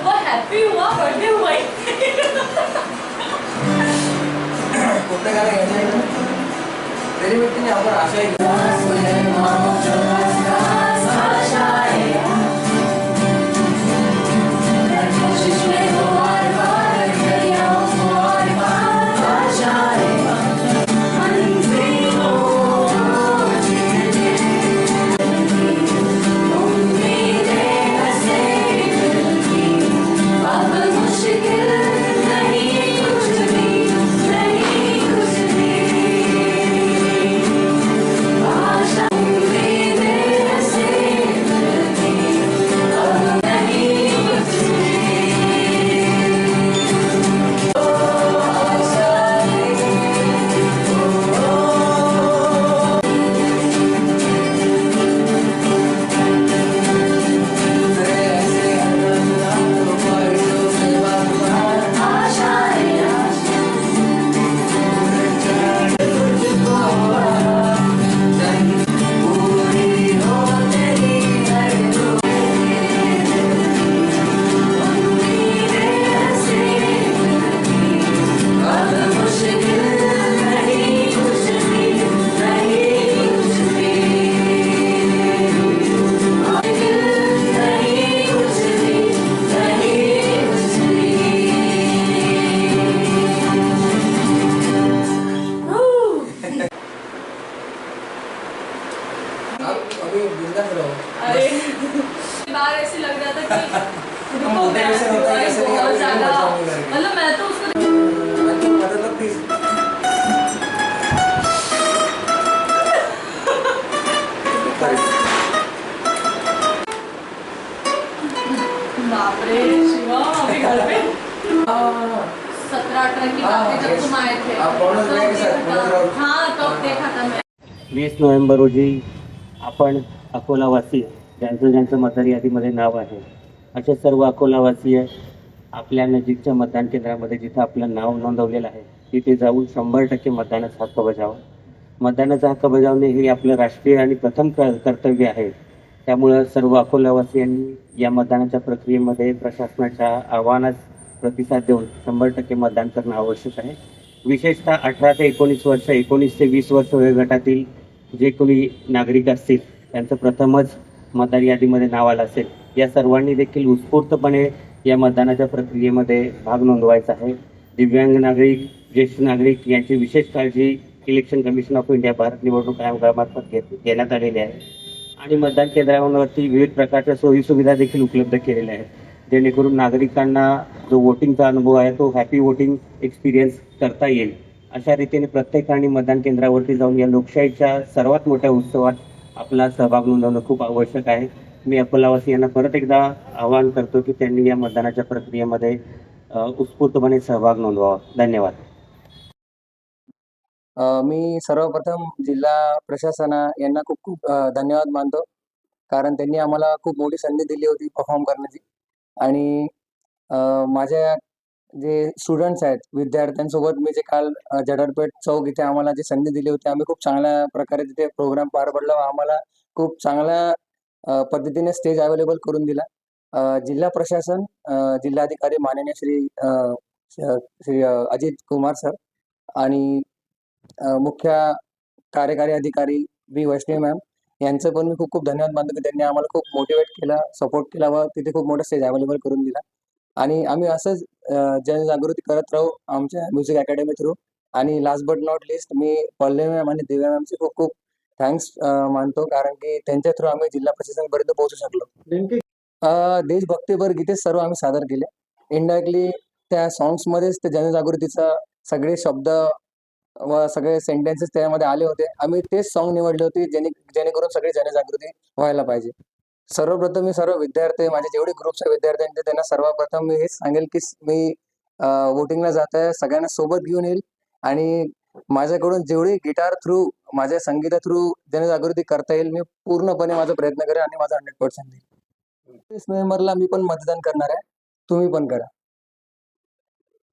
वो हैप्पी हुआ, बर्थडे हुआ ही। कोणतं गाणं घ्यायचं तरी व्यक्तीने आपण आशाही अभी बिंदास रहो। अरे बार ऐसे लग रहा था कि मोटिवेशन होता है कैसे नहीं बहुत ज्यादा, करेंगे। मतलब मैं तो उसको मदद तो प्लीज बाप रे शिवा, अभी घर पे 17-18 की बात जब तुम आए थे आप बोनस में के साथ बोनस राउंड हाँ तब देखा था मैं। 20 नोव्हेंबर रोजी आपण अकोलावासी ज्यांचं ज्यांचं मतदार यादीमध्ये नाव आहे असे सर्व अकोलावासीय आपल्या नजीकच्या मतदान केंद्रामध्ये जिथं आपलं नाव नोंदवलेलं आहे तिथे जाऊन 100% मतदानाचा हक्क बजावा. मतदानाचा हक्क बजावणे हे आपलं राष्ट्रीय आणि प्रथम कर्तव्य आहे. त्यामुळं सर्व अकोलावासियांनी या मतदानाच्या प्रक्रियेमध्ये प्रशासनाच्या आव्हानास प्रतिसाद देऊन 100% मतदान करणं आवश्यक आहे. विशेषतः 18 ते 19 वर्ष, 19 ते 20 वर्ष वयोगटातील जे कोणी नागरिक असतील त्यांचं प्रथमच मतदार यादीमध्ये नाव आलं असेल या सर्वांनी देखील उत्स्फूर्तपणे या मतदानाच्या प्रक्रियेमध्ये भाग नोंदवायचा आहे. दिव्यांग नागरिक, ज्येष्ठ नागरिक यांची विशेष काळजी election commission of India Bharat निवडणूक आयोगामार्फत घेण्यात आलेली आहे आणि मतदान केंद्रावरती विविध प्रकारच्या सोयीसुविधा देखील उपलब्ध केलेल्या आहेत जेणेकरून नागरिकांना जो वोटिंगचा अनुभव आहे तो हॅपी वोटिंग एक्सपिरियन्स करता येईल. अशा रीतीने प्रत्येकाने मतदान केंद्रावरती जाऊन या लोकशाहीच्या सर्वात मोठ्या उत्सवात आपला सहभाग नोंदवणं खूप आवश्यक आहे. मी अकोलावासियांना परत एकदा आवाहन करतो की त्यांनी या मतदानाच्या प्रक्रियेमध्ये उत्स्फूर्तपणे सहभाग नोंदवावा. धन्यवाद. मी सर्वप्रथम जिल्हा प्रशासन यांना खूप खूप धन्यवाद मानतो कारण त्यांनी आम्हाला खूप मोठी संधी दिली होती परफॉर्म करण्याची आणि माझ्या जे स्टुडंट्स आहेत विद्यार्थ्यांसोबत मी जे काल जडरपेठ चौक इथे आम्हाला जी संधी दिली होती आम्ही खूप चांगल्या प्रकारे तिथे प्रोग्राम पार पडला व आम्हाला खूप चांगल्या पद्धतीने स्टेज अवेलेबल करून दिला. जिल्हा प्रशासन, जिल्हाधिकारी माननीय श्री अजित कुमार सर आणि मुख्य कार्यकारी अधिकारी बी वैष्णवी मॅम यांचं पण मी खूप खूप धन्यवाद मानतो की त्यांनी आम्हाला खूप मोटिवेट केला, सपोर्ट केला व तिथे खूप मोठा स्टेज अवेलेबल करून दिला आणि आम्ही असंच जनजागृती करत राहू आमच्या म्युझिक अकॅडमी थ्रू. आणि last but not list me Pallavi ma'am आणि दिव्या मॅमचे खूप खूप थँक्स मानतो कारण की त्यांच्या थ्रू आम्ही जिल्हा प्रशासनापर्यंत पोहोचू शकलो. देशभक्तीपर गीते सर्व आम्ही सादर केले. इनडायरेक्टली त्या सॉंग्समध्येच ते जनजागृतीचा सगळे शब्द व सगळे सेंटेन्सेस त्यामध्ये आले होते. आम्ही तेच सॉन्ग निवडले होते जेणेकरून सगळी जनजागृती व्हायला पाहिजे. सर्वप्रथम मी सर्व विद्यार्थी माझे जेवढे ग्रुपचे विद्यार्थी आहेत त्यांना सर्वप्रथम मी हेच सांगेल की मी वोटिंगला जात आहे सगळ्यांना सोबत घेऊन येईल आणि माझ्याकडून जेवढी गिटार थ्रू माझ्या संगीता थ्रू जनजागृती करता येईल मी पूर्णपणे माझा प्रयत्न करेन आणि माझा 100% देईल. 30 नोव्हेंबरला मी पण मतदान करणार आहे, तुम्ही पण करा.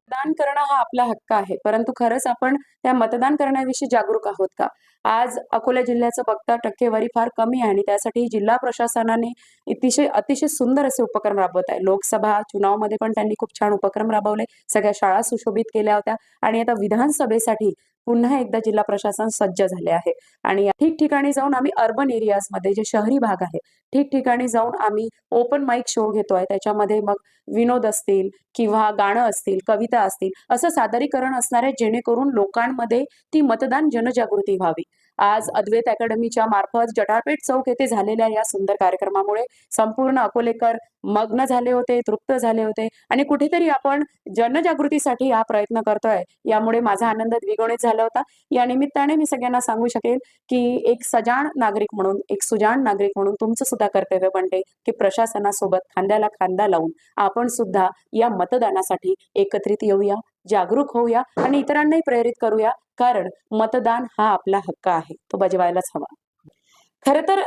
मतदान करणं हा आपला हक्क आहे, परंतु खरंच आपण त्या मतदान करण्याविषयी जागरूक आहोत का? आज अकोला जिल्ह्याचं बघता टक्केवारी फार कमी आहे आणि त्यासाठी जिल्हा प्रशासनाने अतिशय सुंदर असे उपक्रम राबवत आहे. लोकसभा चुनावमध्ये पण त्यांनी खूप छान उपक्रम राबवले. सगळ्या शाळा सुशोभित केल्या होत्या आणि आता विधानसभेसाठी पुन्हा एकदा जिल्हा प्रशासन सज्ज झाले आहे आणि ठिकठिकाणी जाऊन आम्ही अर्बन एरियाजमध्ये जे शहरी भाग आहे, ठिकठिकाणी जाऊन आम्ही ओपन माईक शो घेतोय. त्याच्यामध्ये मग विनोद असतील किंवा गाणं असतील, कविता असतील, असं सादरीकरण असणार आहे जेणेकरून लोकांमध्ये ती मतदान जनजागृती व्हावी. आज अद्वैत अकॅडमीच्या मार्फत जटारपेठ चौक येथे झालेल्या या सुंदर कार्यक्रमामुळे संपूर्ण अकोलेकर मग्न झाले होते, तृप्त झाले होते आणि कुठेतरी आपण जनजागृतीसाठी हा प्रयत्न करतोय, यामुळे माझा आनंद द्विगुणित झाला होता. या निमित्ताने मी सगळ्यांना सांगू शकेल की एक सजाण नागरिक म्हणून, एक सुजाण नागरिक म्हणून तुमचं सुद्धा कर्तव्य बनते की प्रशासनासोबत खांद्याला खांदा लावून आपण सुद्धा या मतदानासाठी एकत्रित येऊया, जागरूक होऊया आणि इतरांनाही प्रेरित करूया. कारण मतदान हा आपला हक्क आहे, तो बजवायलाच हवा. खरं तर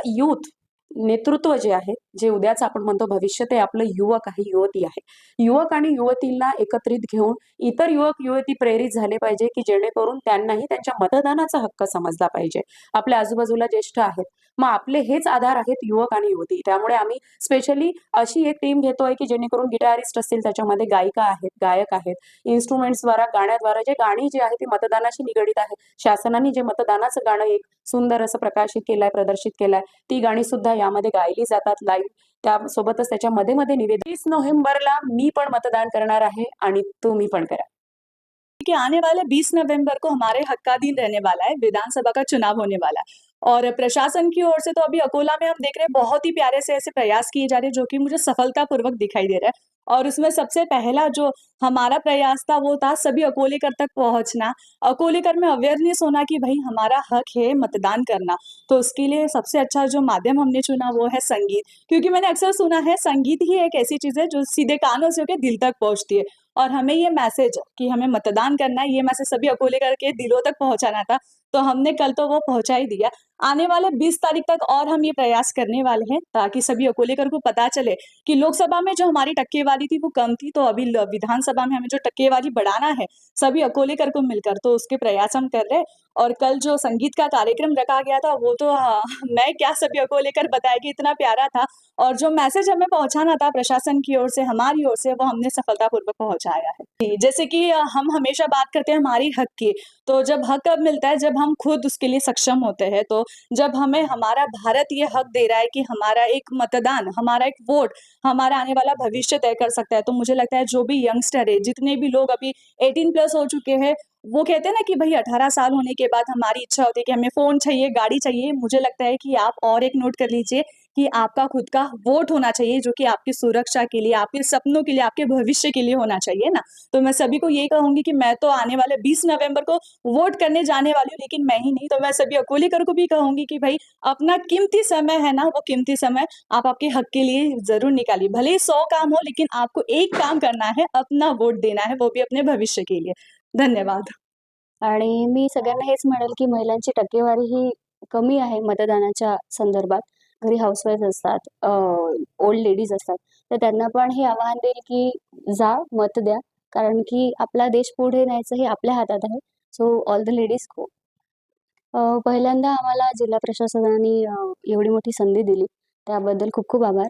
नेतृत्व जे आहे, जे उद्याचं आपण म्हणतो भविष्य, ते आपलं युवक आहे, युवती आहे. युवक आणि युवतींना एकत्रित घेऊन इतर युवक युवती प्रेरित झाले पाहिजे की जेणेकरून त्यांनाही त्यांच्या मतदानाचा हक्क समजला पाहिजे. आपल्या आजूबाजूला ज्येष्ठ आहेत, मग आपले हेच आधार आहेत युवक आणि युवती. त्यामुळे आम्ही स्पेशली अशी एक टीम घेतोय की जेणेकरून गिटारिस्ट असतील, त्याच्यामध्ये गायिका आहेत, गायक आहेत, इन्स्ट्रुमेंट्सद्वारा, गाण्याद्वारा जे गाणी जी आहे ती मतदानाशी निगडीत आहे. शासनाने जे मतदानाचं गाणं एक सुंदर असं प्रकाशित केलंय, प्रदर्शित केलंय, ती गाणी सुद्धा यामध्ये गायली जातात लाईव्ह. त्यासोबतच त्याच्या मध्ये निवेदन 30 नोव्हेंबरला मी पण मतदान करणार आहे आणि तुम्ही पण करा. कि आने वाले 20 नवंबर को हमारे हक का दिन रहने वाला है, विधानसभा का चुनाव होने वाला है और प्रशासन की ओर से तो अभी अकोला में हम देख रहे हैं बहुत ही प्यारे से ऐसे प्रयास किए जा रहे हैं जो कि मुझे सफलतापूर्वक दिखाई दे रहा है। और उसमें सबसे पहला जो हमारा प्रयास था वो था सभी अकोलेकर तक पहुंचना, अकोलेकर में अवेयरनेस होना कि भाई हमारा हक है मतदान करना। तो उसके लिए सबसे अच्छा जो माध्यम हमने चुना वो है संगीत, क्योंकि मैंने अक्सर सुना है संगीत ही एक ऐसी चीज है जो सीधे कानों से होकर दिल तक पहुंचती है। और हमें ये मैसेज कि हमें मतदान करना है, ये मैसेज सभी अकोलेकर के दिलों तक पहुंचाना था, तो हमने कल तो वो पहुंचा ही दिया। आने वाले 20 तारीख तक और हम ये प्रयास करने वाले हैं ताकि सभी अकोलेकर को पता चले कि लोकसभा में जो हमारी टक्केवारी थी वो कम थी, तो अभी विधानसभा में हमें जो टक्केवारी बढ़ाना है सभी अकोलेकर को मिलकर, तो उसके प्रयास हम कर रहे हैं। और कल जो संगीत का कार्यक्रम रखा गया था वो तो मैं क्या, सभी अकोलेकर बताएगी, इतना प्यारा था। और जो मैसेज हमें पहुंचाना था प्रशासन की ओर से, हमारी ओर से, वो हमने सफलतापूर्वक पहुंचाया है। जैसे कि हम हमेशा बात करते हैं हमारी हक की, तो जब हक कब मिलता है, जब हम खुद उसके लिए सक्षम होते हैं। तो जब हमें हमारा भारत ये हक दे रहा है कि हमारा एक मतदान, हमारा एक वोट हमारा आने वाला भविष्य तय कर सकता है, तो मुझे लगता है जो भी यंगस्टर है, जितने भी लोग अभी 18+ हो चुके हैं, वो कहते हैं ना कि भाई 18 साल होने के बाद हमारी इच्छा होती है कि हमें फोन चाहिए, गाड़ी चाहिए। मुझे लगता है कि आप और एक नोट कर लीजिए कि आपका खुद का वोट होना चाहिए, जो कि आपकी सुरक्षा के लिए, आपके सपनों के लिए, आपके भविष्य के लिए होना चाहिए ना। तो मैं सभी को यही कहूंगी कि मैं तो आने वाले 20 नवंबर को वोट करने जाने वाली हूँ, लेकिन मैं ही नहीं, तो मैं सभी अकोलेकर को भी कहूंगी कि भाई अपना कीमती समय है ना, वो कीमती समय आप आपके हक के लिए जरूर निकालिए। भले ही 100 काम हो, लेकिन आपको एक काम करना है, अपना वोट देना है, वो भी अपने भविष्य के लिए। धन्यवाद। आणि मी सगळ्यांना हेच म्हणेल की महिलांची टक्केवारी ही कमी आहे मतदानाच्या संदर्भात. घरी हाऊसवाईफ असतात, ओल्ड लेडीज असतात, तर त्यांना पण हे आवाहन देईल की जा, मत द्या. कारण की आपला देश पुढे न्यायचं हे आपल्या हातात आहे. सो ऑल द लेडीज गो. पहिल्यांदा आम्हाला जिल्हा प्रशासनाने एवढी मोठी संधी दिली, त्याबद्दल खूप खूप आभार.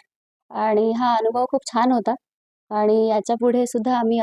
आणि हा अनुभव खूप छान होता आणि याच्यापुढे सुद्धा आम्ही